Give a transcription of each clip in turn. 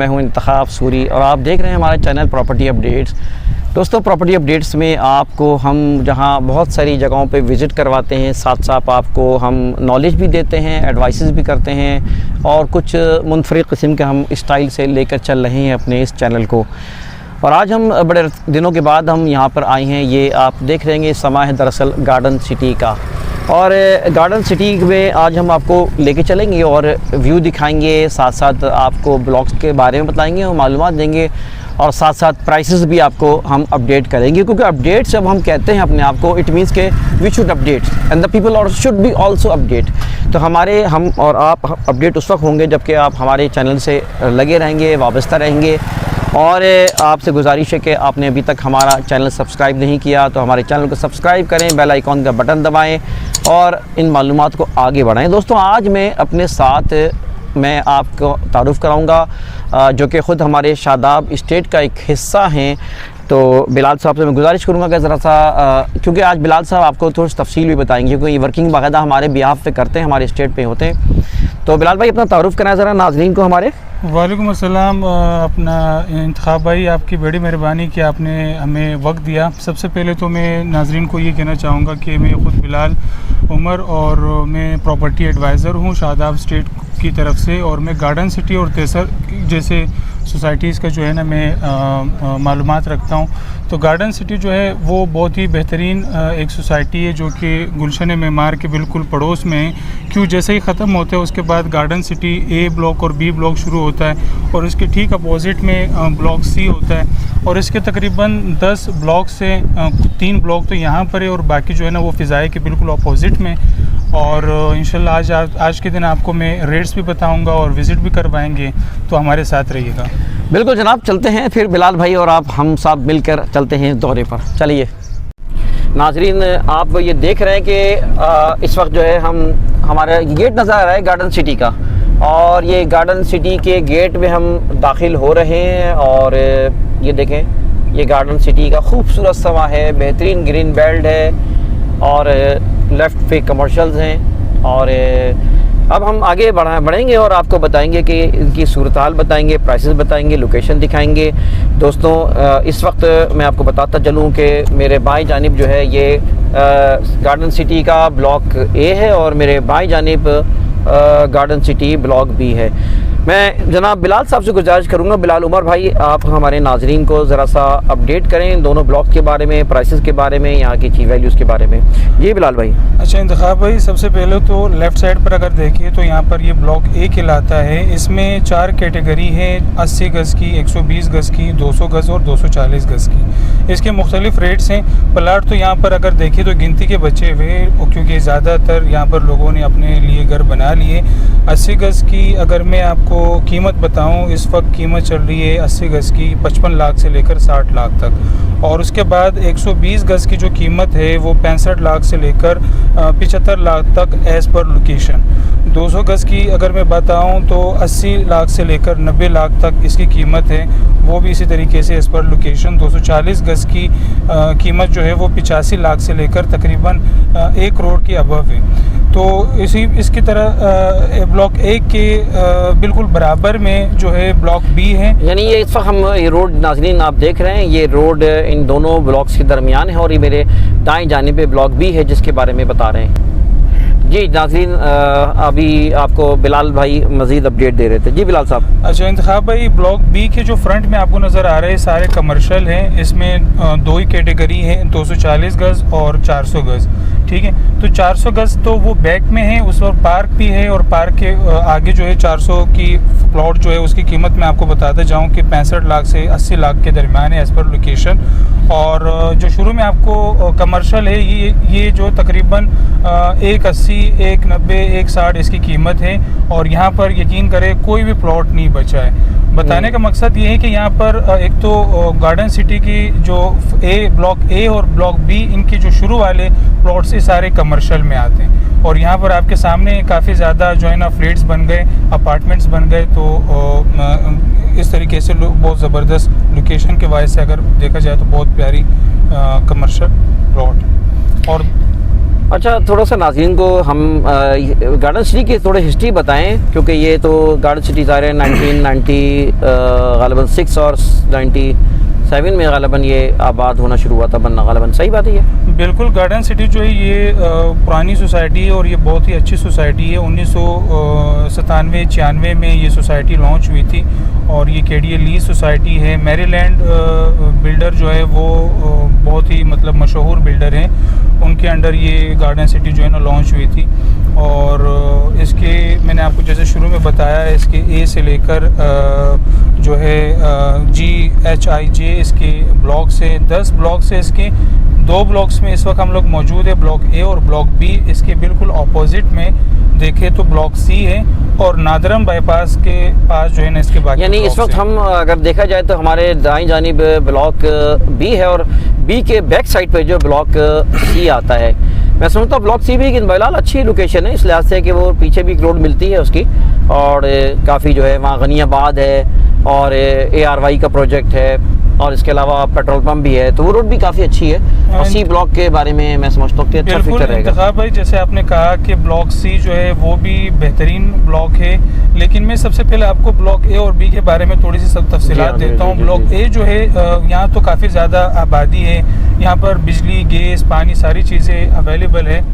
मैं हूं इंतखाब सूरी और आप देख रहे हैं हमारा चैनल प्रॉपर्टी अपडेट्स। दोस्तों, प्रॉपर्टी अपडेट्स में आपको हम जहां बहुत सारी जगहों पे विज़िट करवाते हैं, साथ साथ आपको हम नॉलेज भी देते हैं, एडवाइसेस भी करते हैं और कुछ मुनफरिद किस्म के हम स्टाइल से लेकर चल रहे हैं अपने इस चैनल को। और आज हम बड़े दिनों के बाद हम यहाँ पर आए हैं। ये आप देख रहे हैं, समा है दरअसल गार्डन सिटी का, और गार्डन सिटी में आज हम आपको लेके चलेंगे और व्यू दिखाएंगे, साथ साथ आपको ब्लॉक्स के बारे में बताएंगे और मालूमात देंगे, और साथ साथ प्राइसेस भी आपको हम अपडेट करेंगे। क्योंकि अपडेट जब हम कहते हैं अपने आप को, इट मीन्स के we should update and the people और शुड बी ऑल्सो अपडेट। तो हम और आप अपडेट उस वक्त होंगे जबकि आप हमारे चैनल से लगे रहेंगे, वाबस्ता रहेंगे। और आपसे गुजारिश है कि आपने अभी तक हमारा चैनल सब्सक्राइब नहीं किया तो हमारे चैनल को सब्सक्राइब करें, बेल आइकॉन का बटन दबाएं और इन मालूमात को आगे बढ़ाएं। दोस्तों, आज मैं अपने साथ मैं आपको तारुफ़ कराऊंगा जो कि ख़ुद हमारे शादाब इस्टेट का एक हिस्सा हैं। तो बिलाल साहब से मैं गुजारिश करूंगा कि ज़रा सा क्योंकि आज बिलाल साहब आपको थोड़ी तफसील भी बताएंगे, क्योंकि ये वर्किंग बाकायदा हमारे बिहाफ पे करते हैं, हमारे स्टेट पे होते हैं। तो बिलाल भाई, अपना तारुफ़ कराएं ज़रा नाज़रीन को हमारे। वालेकुम अस्सलाम। अपना इंतखाब भाई, आपकी बड़ी मेहरबानी कि आपने हमें वक्त दिया। सबसे पहले तो मैं नाज़रीन को ये कहना चाहूँगा कि मैं ख़ुद बिलाल उमर और मैं प्रॉपर्टी एडवाइज़र हूँ शादाब स्टेट की तरफ से, और मैं गार्डन सिटी और तेसर जैसे सोसाइटीज़ का जो है ना मैं मालूमात रखता हूँ। तो गार्डन सिटी जो है वो बहुत ही बेहतरीन एक सोसाइटी है जो कि गुलशन मेमार के बिल्कुल पड़ोस में है। क्यों, जैसे ही ख़त्म होता है उसके बाद गार्डन सिटी ए ब्लॉक और बी ब्लॉक शुरू होता है और इसके ठीक अपोजिट में ब्लॉक सी होता है। और इसके तकरीबन 10 ब्लॉक से 3 ब्लॉक तो यहाँ पर है और बाकी जो है ना वो फ़िज़ाए के बिल्कुल अपोजिट में। और इंशाल्लाह आज के दिन आपको मैं रेट्स भी बताऊंगा और विज़िट भी करवाएंगे, तो हमारे साथ रहिएगा। बिल्कुल जनाब, चलते हैं फिर बिलाल भाई और आप हम सब मिलकर चलते हैं दौरे पर। चलिए नाजरीन, आप ये देख रहे हैं कि इस वक्त जो है हमारा गेट नज़र आ रहा है गार्डन सिटी का, और ये गार्डन सिटी के गेट में हम दाखिल हो रहे हैं। और ये देखें, ये गार्डन सिटी का खूबसूरत समा है, बेहतरीन ग्रीन बेल्ट है और लेफ़्ट पे कमर्शियल्स हैं। और अब हम आगे बढ़ेंगे और आपको बताएंगे कि इनकी सूरत हाल बताएंगे, प्राइसेस बताएंगे, लोकेशन दिखाएंगे। दोस्तों, इस वक्त मैं आपको बताता चलूँ कि मेरे बाएं जानिब जो है ये गार्डन सिटी का ब्लॉक ए है और मेरे बाएं जानिब गार्डन सिटी ब्लॉक बी है। मैं जनाब बिलाल साहब से गुजारिश करूंगा, बिलाल उमर भाई, आप हमारे नाजरीन को ज़रा सा अपडेट करें दोनों ब्लॉक के बारे में, प्राइसेस के बारे में, यहाँ की की वैल्यूज़ के बारे में। जी बिलाल भाई। अच्छा इंतखाब भाई, सबसे पहले तो लेफ़्ट साइड पर अगर देखिए तो यहाँ पर ये ब्लॉक ए कहलाता है। इसमें 4 कैटेगरी है, 80 गज़ की, 120 गज़ की, 200 गज़ और 240 गज़ की। इसके मुख्तलिफ रेट्स हैं। प्लाट तो यहाँ पर अगर देखिए तो गिनती के बचे हुए, क्योंकि ज़्यादातर यहाँ पर लोगों ने अपने लिए घर बना लिए। 80 गज़ की अगर मैं आपको कीमत बताऊं, इस वक्त कीमत चल रही है 80 गज़ की 55 लाख से लेकर 60 लाख तक। और उसके बाद 120 गज़ की जो कीमत है वो 65 लाख से लेकर 75 लाख तक एज़ पर लोकेशन। 200 गज़ की अगर मैं बताऊं तो 80 लाख से लेकर 90 लाख तक इसकी कीमत है, वो भी इसी तरीके से एज़ पर लोकेशन। 240 गज़ की कीमत जो है वो 85 लाख से लेकर तकरीबन 1 करोड़ के अबव है। तो इसकी तरह ब्लॉक ए के बिल्कुल बराबर में जो है ब्लॉक बी है। यानी ये इस वक्त हम ये रोड नाज़रीन आप देख रहे हैं, ये रोड इन दोनों ब्लॉक्स के दरमियान है और ये मेरे दाएं जानिब पे ब्लॉक बी है जिसके बारे में बता रहे हैं। जी नाज़रीन, अभी आपको बिलाल भाई मज़ीद अपडेट दे रहे थे। जी बिलाल साहब। अच्छा इंतखाब भाई, ब्लॉक बी के जो फ्रंट में आपको नज़र आ रहे हैं सारे कमर्शियल हैं। इसमें 2 ही कैटेगरी है, 240 गज़ और 400 गज़। ठीक है, तो 400 गज़ तो वो बैक में है, उस पर पार्क भी है और पार्क के आगे जो है 400 की प्लॉट जो है उसकी कीमत मैं आपको बताता जाऊँ कि 65 लाख से 80 लाख के दरमियान है एज़ पर लोकेशन। और जो शुरू में आपको कमर्शियल है ये जो तकरीबन 180, 190, 160 इसकी कीमत है। और यहाँ पर यकीन करें कोई भी प्लॉट नहीं बचा है। बताने का मकसद ये है कि यहाँ पर एक तो गार्डन सिटी की जो ब्लॉक ए और ब्लॉक बी, इनकी जो शुरू वाले प्लॉट्स ये सारे कमर्शियल में आते हैं। और यहाँ पर आपके सामने काफ़ी ज़्यादा जो है ना फ्लैट्स बन गए, अपार्टमेंट्स बन गए। तो इस तरीके से बहुत ज़बरदस्त लोकेशन के वजह से अगर देखा जाए तो बहुत प्यारी कमर्शियल प्लॉट। और अच्छा, थोड़ा सा नाज़रीन को हम गार्डन सिटी की थोड़ी हिस्ट्री बताएं, क्योंकि ये तो गार्डन सिटी ज़ाहिर है 1990 गालिबन 6 और 97 में गालिबन ये आबाद होना शुरू हुआ था बनना, गालिबन सही बात है ये? बिल्कुल, गार्डन सिटी जो है ये पुरानी सोसाइटी है और ये बहुत ही अच्छी सोसाइटी है। 1997-96 में ये सोसाइटी लॉन्च हुई थी और ये केडीए लीज सोसाइटी है। मैरीलैंड बिल्डर जो है वो बहुत ही मतलब मशहूर बिल्डर हैं, उनके अंडर ये गार्डन सिटी जो है ना लॉन्च हुई थी। और इसके मैंने आपको जैसे शुरू में बताया, इसके ए से लेकर जो है GHIJ इसके ब्लॉक से 10 ब्लॉक से इसके 2 ब्लॉक्स में इस वक्त हम लोग मौजूद है, ब्लॉक ए और ब्लॉक बी। इसके बिल्कुल अपोजिट में देखें तो ब्लॉक सी है और नादरम बाईपास के पास जो है ना इसके बाकी, यानी इस वक्त हम अगर देखा जाए तो हमारे दाईं जानिब ब्लॉक बी है और बी के बैक साइड पे जो ब्लॉक सी आता है। मैं समझता हूँ ब्लॉक सी भी बहरहाल अच्छी लोकेशन है इस लिहाज से कि वो पीछे भी एक रोड मिलती है उसकी, और काफ़ी जो है वहाँ गनियाबाद है और ARY का प्रोजेक्ट है और इसके अलावा पेट्रोल पंप भी है, तो वो रोड भी काफ़ी अच्छी है। और सी ब्लॉक के बारे में मैं समझता हूँ कि अच्छा फीचर रहेगा। भाई जैसे आपने कहा कि ब्लॉक सी जो है वो भी बेहतरीन ब्लॉक है, लेकिन मैं सबसे पहले आपको ब्लॉक ए और बी के बारे में थोड़ी सी सब तफसीलात देता हूँ। ब्लॉक ए जो है यहाँ तो काफ़ी ज़्यादा आबादी है, यहाँ पर बिजली, गैस, पानी सारी चीज़ें अवेलेबल है।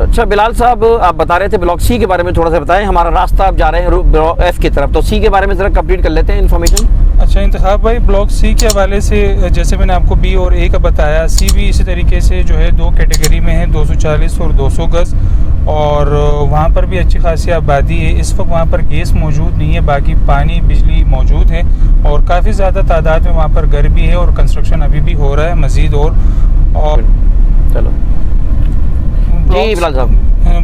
अच्छा बिलाल साहब, आप बता रहे थे ब्लॉक सी के बारे में थोड़ा सा बताएं। हमारा रास्ता आप जा रहे हैं ब्लॉक एफ की तरफ, तो सी के बारे में ज़रा कंप्लीट कर लेते हैं इन्फॉर्मेशन। अच्छा इंतखाब भाई, ब्लॉक सी के हवाले से जैसे मैंने आपको बी और ए का बताया, सी भी इसी तरीके से जो है 2 कैटेगरी में है, 240 और 200 गज़, और वहाँ पर भी अच्छी खासी आबादी है। इस वक्त वहाँ पर गैस मौजूद नहीं है, बाकी पानी, बिजली मौजूद है और काफ़ी ज़्यादा तादाद में वहाँ पर घर भी है और कंस्ट्रक्शन अभी भी हो रहा है मज़ीद। और चलो जी बिलाल साहब,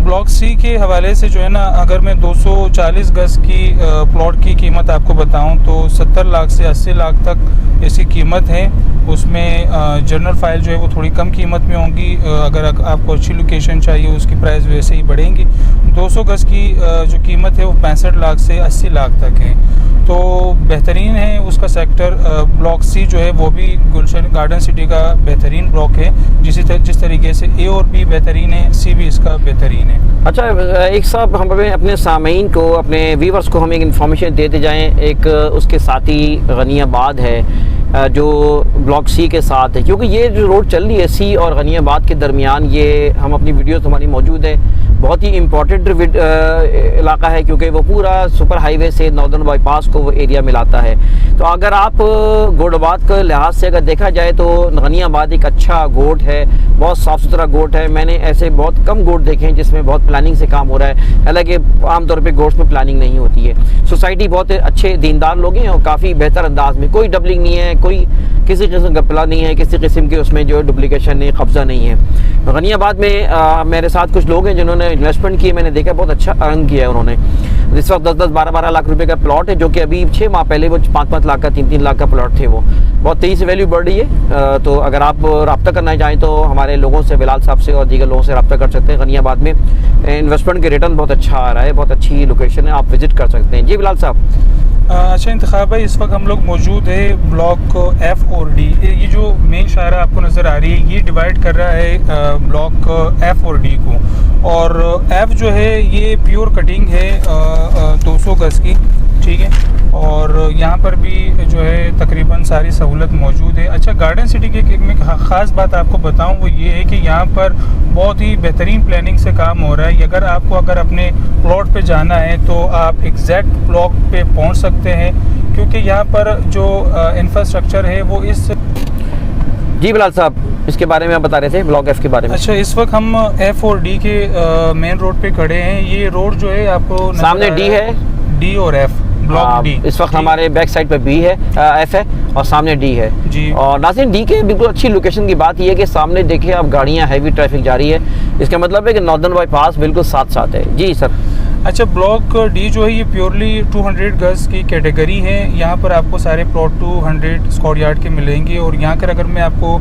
ब्लॉक सी के हवाले से जो है ना, अगर मैं 240 गज़ की प्लॉट की कीमत आपको बताऊं तो 70 लाख से 80 लाख तक इसकी कीमत है। उसमें जनरल फाइल जो है वो थोड़ी कम कीमत में होंगी, अगर आपको अच्छी लोकेशन चाहिए उसकी प्राइस वैसे ही बढ़ेंगी। 200 गज़ की जो कीमत है वो 65 लाख से 80 लाख तक है, तो बेहतरीन है उसका सेक्टर। ब्लॉक सी जो है वो भी गुलशन गार्डन सिटी का बेहतरीन ब्लॉक है, जिस तरीके से ए और बी बेहतरीन है, सी भी इसका बेहतरीन है। अच्छा एक साहब, हम अपने सामीन को, अपने व्यूवर्स को हम एक इन्फॉर्मेशन देते जाएं। एक उसके साथ ही गनियाबाद है जो ब्लॉक सी के साथ है, क्योंकि ये जो रोड चल रही है सी और गनियाबाद के दरमियान, ये हम अपनी वीडियोस हमारी मौजूद है, बहुत ही इम्पोर्टेंट इलाका है क्योंकि वो पूरा सुपर हाईवे से नॉर्दर्न बाईपास को वो एरिया मिलाता है। तो अगर आप गोडाबाद के लिहाज से अगर देखा जाए तो गनियाबाद एक अच्छा गोट है, बहुत साफ़ सुथरा गोट है। मैंने ऐसे बहुत कम गोट देखे हैं जिसमें बहुत प्लानिंग से काम हो रहा है, हालांकि आमतौर पे गोट्स में प्लानिंग नहीं होती है। सोसाइटी बहुत अच्छे दीनदार लोग हैं और काफ़ी बेहतर अंदाज में, कोई डबलिंग नहीं है, कोई किसी किस्म का प्लान नहीं है, किसी किस्म के उसमें जो डुप्लीकेशन नहीं, कब्ज़ा नहीं है। गनियाबाद में मेरे साथ कुछ लोग हैं जिन्होंने इन्वेस्टमेंट किए, मैंने देखा बहुत अच्छा अर्न किया है उन्होंने। इस वक्त 10-10, 12-12 लाख रुपए का प्लॉट है, जो कि अभी 6 माह पहले वो 5-5 लाख का, 3-3 लाख का प्लॉट थे। वो बहुत तेज़ी से वैल्यू बढ़ रही है। तो अगर आप रब्ता करना चाहें तो हमारे लोगों से, बिलाल साहब से और दीगर लोगों से रब्ता कर सकते हैं। गनियाबाद में इन्वेस्टमेंट के रिटर्न बहुत अच्छा आ रहा है, बहुत अच्छी लोकेशन है, आप विजिट कर सकते हैं। जी बिलाल साहब। अच्छा इंतखाब भाई, इस वक्त हम लोग मौजूद है ब्लॉक एफ़ और डी। ये जो मेन शायरा आपको नज़र आ रही है, ये डिवाइड कर रहा है ब्लॉक एफ़ और डी को। और एफ़ जो है ये प्योर कटिंग है 200 गज़ की, ठीक है, और यहाँ पर भी जो है तकरीबन सारी सहूलत मौजूद है। अच्छा, गार्डन सिटी की एक मैं ख़ास बात आपको बताऊँ वो ये है कि यहाँ पर बहुत ही बेहतरीन प्लानिंग से काम हो रहा है। अगर आपको अपने प्लॉट पे जाना है तो आप एग्जैक्ट ब्लॉक पे पहुँच सकते हैं, क्योंकि यहाँ पर जो इंफ्रास्ट्रक्चर है वो इस। जी बिलाल साहब, इसके बारे में आप बता रहे थे ब्लॉक एफ के बारे में। अच्छा, इस वक्त हम एफ और डी के मेन रोड पे खड़े हैं। ये रोड जो है आपको सामने डी है, डी और एफ, ब्लॉक डी। इस वक्त हमारे बैक साइड पे बी है, एफ है और सामने डी है जी। और नाज़रीन, डी के बिल्कुल अच्छी लोकेशन की बात यह है कि सामने देखिए आप गाड़ियां, हैवी ट्रैफिक जा रही है, इसका मतलब है कि नॉर्दर्न बाईपास बिल्कुल साथ साथ है। जी सर। अच्छा, ब्लॉक डी जो है ये प्योरली 200 गज़ की कैटेगरी है। यहाँ पर आपको सारे प्लॉट 200 स्क्वायर यार्ड के मिलेंगे। और यहाँ कर अगर मैं आपको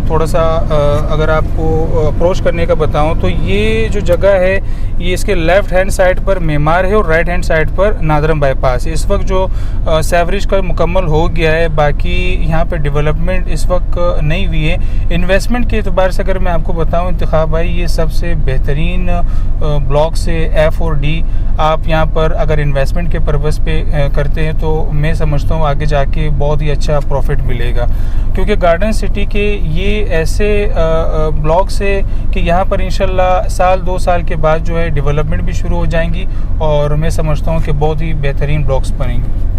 थोड़ा सा अगर आपको अप्रोच करने का बताऊँ तो ये जो जगह है ये इसके लेफ़्ट हैंड साइड पर मेमार है और राइट हैंड साइड पर नादरम बाईपास है। इस वक्त जो सेवरेज का मुकम्मल हो गया है, बाकी यहाँ पे डेवलपमेंट इस वक्त नहीं हुई है। इन्वेस्टमेंट के एतबार से अगर मैं आपको बताऊँ इंतखाब भाई, ये सबसे बेहतरीन ब्लॉक से F और D आप यहाँ पर अगर इन्वेस्टमेंट के पर्पज़ पे करते हैं तो मैं समझता हूँ आगे जाके बहुत ही अच्छा प्रॉफिट मिलेगा, क्योंकि गार्डन सिटी के ये ऐसे ब्लॉक्स है कि यहाँ पर इंशाल्लाह साल 2 साल के बाद जो है डेवलपमेंट भी शुरू हो जाएंगी और मैं समझता हूँ कि बहुत ही बेहतरीन ब्लॉक्स बनेंगे।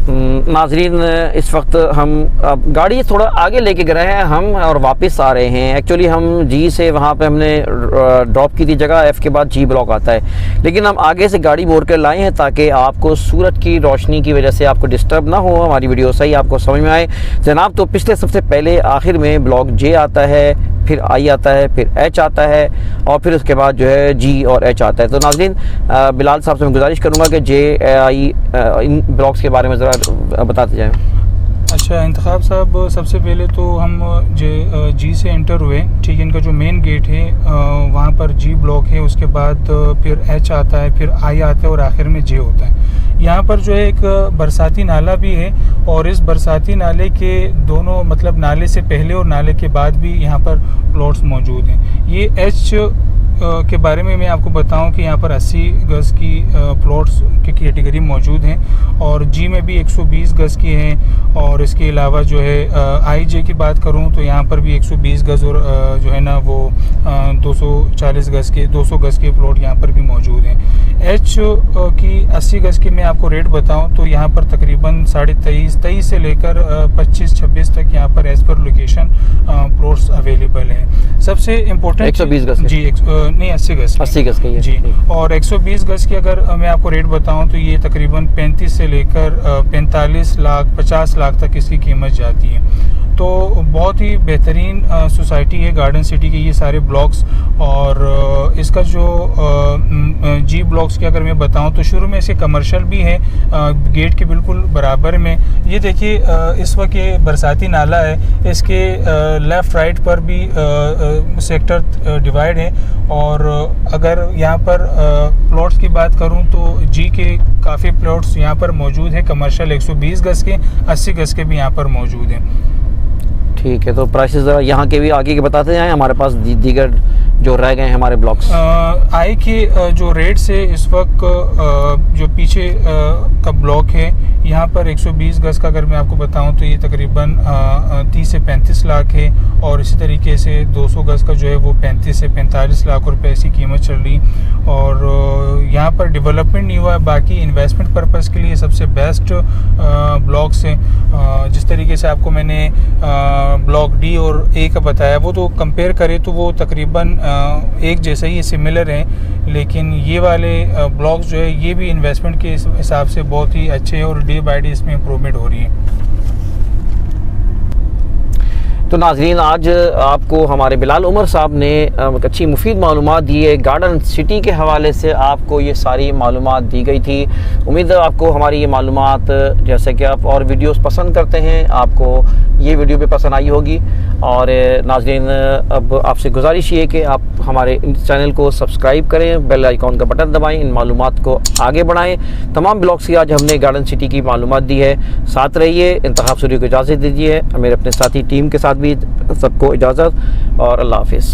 नाजरीन, इस वक्त हम अब गाड़ी थोड़ा आगे लेके गए हैं हम और वापस आ रहे हैं। एक्चुअली हम जी से वहाँ पे हमने ड्रॉप की थी जगह, F के बाद G ब्लॉक आता है, लेकिन हम आगे से गाड़ी मोड़ कर लाए हैं ताकि आपको सूरज की रोशनी की वजह से आपको डिस्टर्ब ना हो, हमारी वीडियो सही आपको समझ में आए जनाब। तो पिछले सबसे पहले आखिर में ब्लॉक J आता है, फिर I आता है, फिर H आता है और फिर उसके बाद जो है G और H आता है। तो नाज़रीन, बिलाल साहब से मैं गुजारिश करूँगा कि J I इन ब्लॉक्स के बारे में ज़रा बताते जाएं। अच्छा इंतखाब साहब, सबसे पहले तो हम जी से एंटर हुए, ठीक है। इनका जो मेन गेट है वहाँ पर G ब्लॉक है, उसके बाद फिर H आता है, फिर I आता है और आखिर में J होता है। यहाँ पर जो है एक बरसाती नाला भी है और इस बरसाती नाले के दोनों मतलब नाले से पहले और नाले के बाद भी यहाँ पर प्लॉट्स मौजूद हैं। ये H के बारे में मैं आपको बताऊं कि यहाँ पर 80 गज की प्लॉट्स की कैटेगरी मौजूद हैं और G में भी 120 गज की हैं और इसके अलावा जो है IJ की बात करूं तो यहाँ पर भी 120 गज और जो है ना वो 240 गज के 200 गज के प्लॉट यहाँ पर भी मौजूद हैं। H की 80 गज की मैं आपको रेट बताऊं तो यहाँ पर तकरीबन 23.5 से लेकर 25-26 तक यहाँ पर as per location plots available हैं। सबसे इम्पोर्टेंट 120 गज जी नहीं 80 गज की जी, और 120 गज की अगर मैं आपको रेट बताऊं तो ये तकरीबन 35 से लेकर 45 लाख 50 लाख तक इसकी कीमत जाती है। तो बहुत ही बेहतरीन सोसाइटी है गार्डन सिटी के ये सारे ब्लॉक्स। और इसका जो G ब्लॉक्स की अगर मैं बताऊं तो शुरू में इसके कमर्शियल भी है गेट के बिल्कुल बराबर में। ये देखिए इस वक्त ये बरसाती नाला है, इसके लेफ़्ट राइट पर भी सेक्टर डिवाइड है और अगर यहाँ पर प्लॉट्स की बात करूँ तो G के काफ़ी प्लॉट्स यहाँ पर मौजूद हैं, कमर्शियल 120 गज के 80 गज के भी यहाँ पर मौजूद हैं। ठीक है, तो प्राइसेस ज़रा यहाँ के भी आगे के बताते जाएं, हमारे पास दीगर जो रह गए हैं हमारे ब्लॉक्स। आई के जो रेट्स है इस वक्त जो पीछे का ब्लॉक है यहाँ पर 120 गज का अगर मैं आपको बताऊं तो ये तकरीबन 30 से 35 लाख है और इसी तरीके से 200 गज का जो है वो 35 से 45 लाख रुपए ऐसी कीमत चल रही। और यहाँ पर डेवलपमेंट नहीं हुआ है, बाकी इन्वेस्टमेंट पर्पज़ के लिए सबसे बेस्ट ब्लॉक्स हैं। जिस तरीके से आपको मैंने ब्लॉक D और A का बताया वो तो कंपेयर करें तो वो तकरीबन एक जैसा ही सिमिलर हैं, लेकिन ये वाले ब्लॉक्स जो है ये भी इन्वेस्टमेंट के हिसाब से बहुत ही अच्छे हैं और डे बाय डे इसमें इम्प्रूवमेंट हो रही है। तो नाज़रीन, आज आपको हमारे बिलाल उमर साहब ने अच्छी मुफीद मालूमात दी है। गार्डन सिटी के हवाले से आपको ये सारी मालूमात दी गई थी। उम्मीद है आपको हमारी ये मालूमात, जैसे कि आप और वीडियोस पसंद करते हैं, आपको ये वीडियो भी पसंद आई होगी। और नाज़रीन, अब आपसे गुजारिश ये कि आप हमारे चैनल को सब्सक्राइब करें, बेल आइकॉन का बटन दबाएं, इन मालूमात को आगे बढ़ाएं। तमाम ब्लॉग्स की आज हमने गार्डन सिटी की मालूमात दी है। साथ रहिए, इंतखाब सूरी को इजाज़त दीजिए, मेरे अपने साथी टीम के साथ भी सबको इजाज़त और अल्लाह हाफिज़।